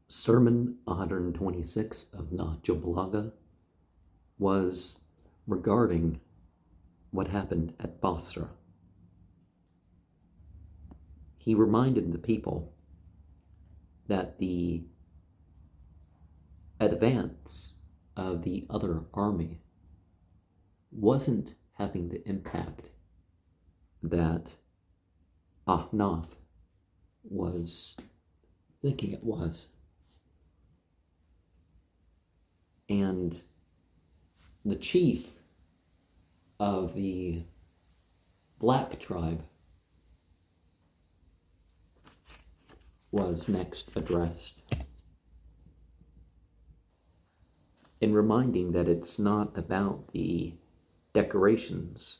Sermon 126 of Nahjul Balagah was regarding what happened at Basra. He reminded the people that the advance of the other army wasn't having the impact that Ahnaf was thinking it was. And the chief of the black tribe was next addressed, in reminding that it's not about the decorations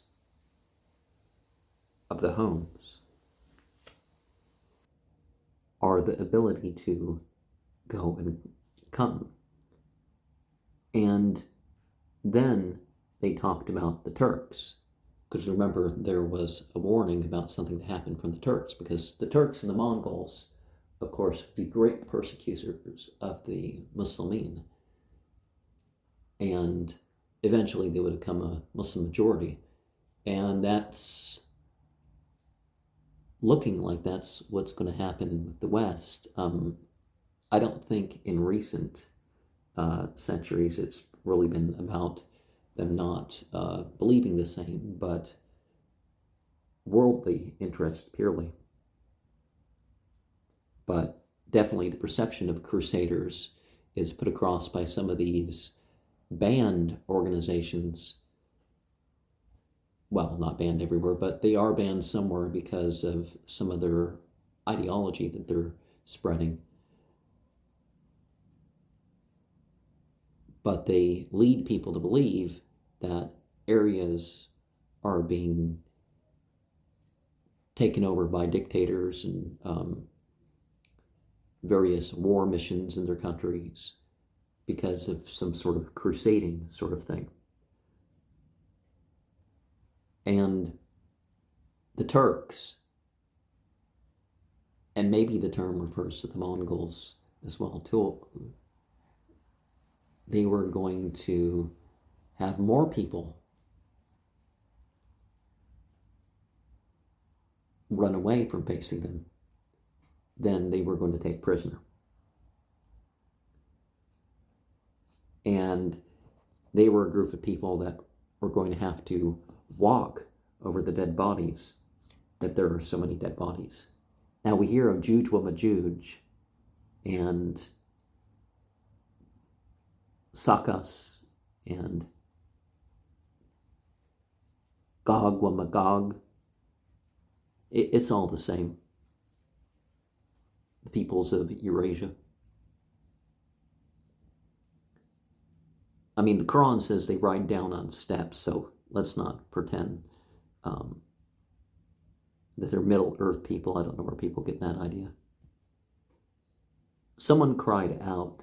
of the homes or the ability to go and come. And then they talked about the Turks, because remember, there was a warning about something that happened from the Turks, because the Turks and the Mongols, of course, would be great persecutors of the Muslimin, and eventually they would become a Muslim majority, and that's looking like that's what's going to happen with the West. I don't think in recent centuries it's really been about them not believing the same, but worldly interest purely. But definitely the perception of crusaders is put across by some of these banned organizations. Well, not banned everywhere, but they are banned somewhere because of some of their ideology that they're spreading. But they lead people to believe that areas are being taken over by dictators and various war missions in their countries because of some sort of crusading sort of thing. And the Turks, and maybe the term refers to the Mongols as well too, they were going to have more people run away from facing them than they were going to take prisoner. And they were a group of people that were going to have to walk over the dead bodies, that there are so many dead bodies. Now we hear of Juj wa Majuj and Sakas and Gog wa Magog. It's all the same. The peoples of Eurasia. I mean, the Quran says they ride down on steps, so let's not pretend that they're Middle Earth people. I don't know where people get that idea. Someone cried out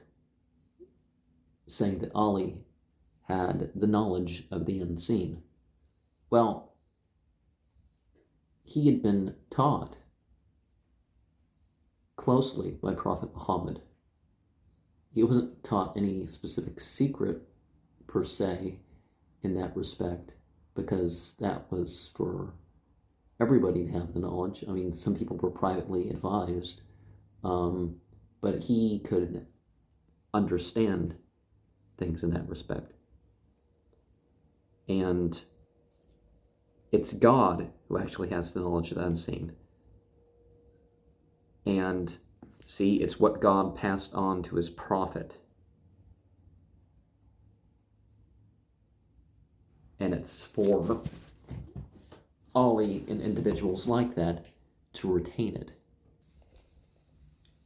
saying that Ali had the knowledge of the unseen. Well, he had been taught closely by Prophet Muhammad. He wasn't taught any specific secret per se in that respect, because that was for everybody to have the knowledge. I mean, some people were privately advised, but he could understand things in that respect. And it's God who actually has the knowledge of the unseen. And see, it's what God passed on to his prophet. And it's for Ali and individuals like that to retain it.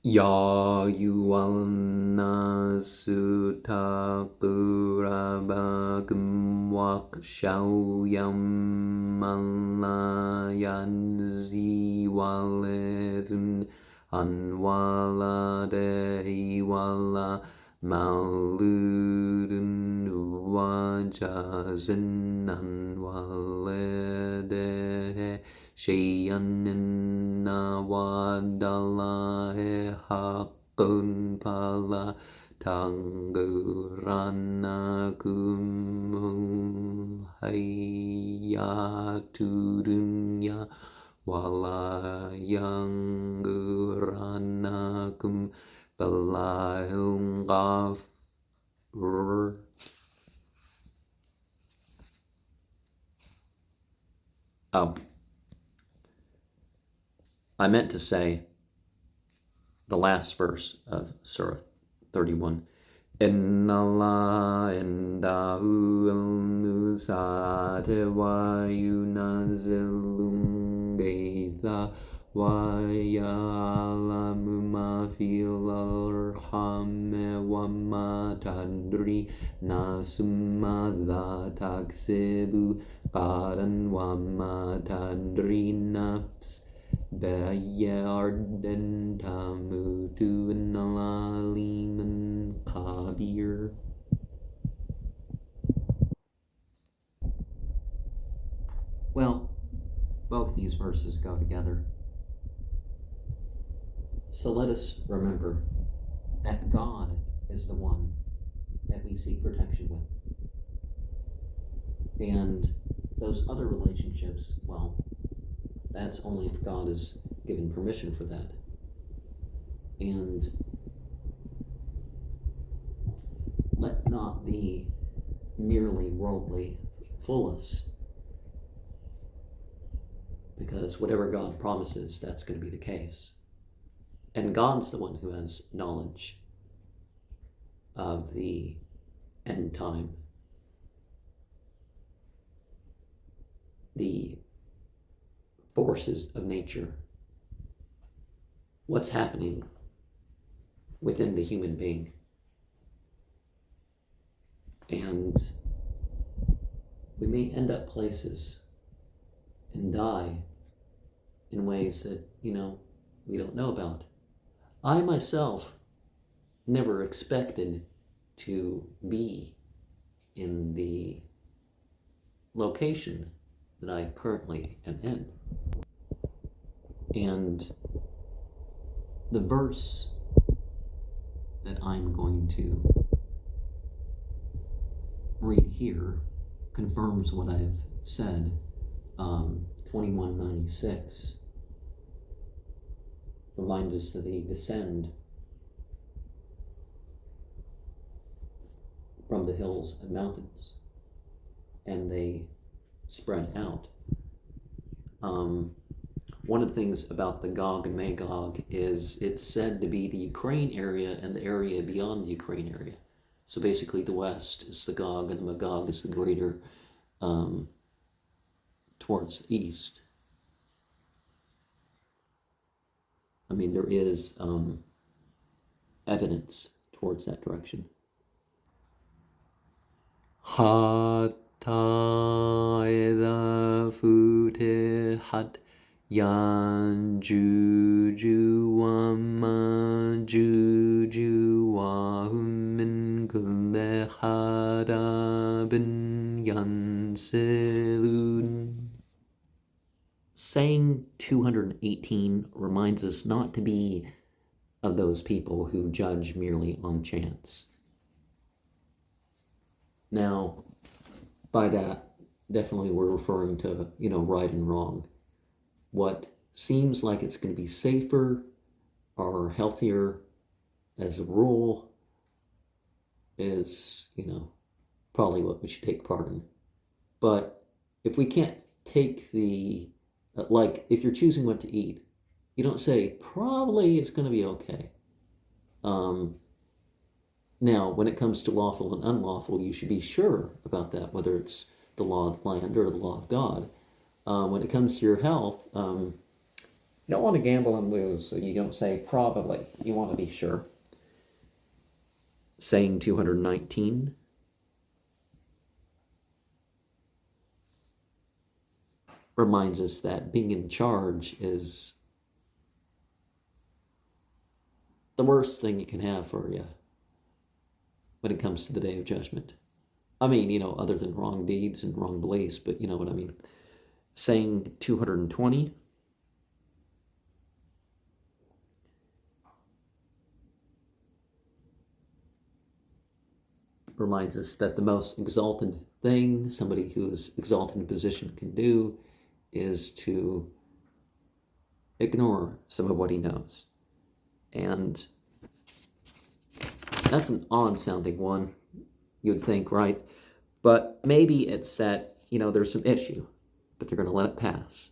Ya yuwalnasu taqurabagum waqshawyam malayanzi waledun anwaladehi wala mauludun wajazin anwaladehi شيئا إن وعد الله حق Unpala Tanggurana Kumul Hayatudunya Walayangurana Kum Balailngaf. Oh, I meant to say the last verse of Surah 31. Innallah indahu al-nusate wa yunazilum gaitha wa ya'lamu ma fil arham wa ma tadri nasum madha taksibu qadan wa ma tadri nafs Bayardan tamutu naliman kabir. Well, both these verses go together. So let us remember that God is the one that we seek protection with. And those other relationships, well, that's only if God is given permission for that. And let not the merely worldly fool us, because whatever God promises, that's going to be the case. And God's the one who has knowledge of the end time, the forces of nature, what's happening within the human being. And we may end up places and die in ways that, we don't know about. I myself never expected to be in the location that I currently am in. And the verse that I'm going to read here confirms what I've said. 2196 reminds us that they descend from the hills and mountains, and they spread out. One of the things about the Gog and Magog is it's said to be the Ukraine area and the area beyond the Ukraine area. So basically the west is the Gog and the Magog is the greater towards the east. I mean, there is evidence towards that direction. Hatta idha futihat Yanjuju wa Majuju wa hum min kulli hadabin yansilun. Saying 218 reminds us not to be of those people who judge merely on chance. Now, by that, definitely we're referring to, right and wrong. What seems like it's going to be safer or healthier as a rule is, probably what we should take part in. But if we can't take the, if you're choosing what to eat, you don't say, probably it's going to be okay. Now, when it comes to lawful and unlawful, you should be sure about that, whether it's the law of the land or the law of God. When it comes to your health, you don't want to gamble and lose, so you don't say probably. You want to be sure. Saying 219. Reminds us that being in charge is the worst thing you can have for you when it comes to the day of judgment. I mean, other than wrong deeds and wrong beliefs, but you know what I mean. Saying 220. reminds us that the most exalted thing somebody who is exalted in position can do is to ignore some of what he knows. And that's an odd-sounding one, you would think, right? But maybe it's that, there's some issue, but they're going to let it pass.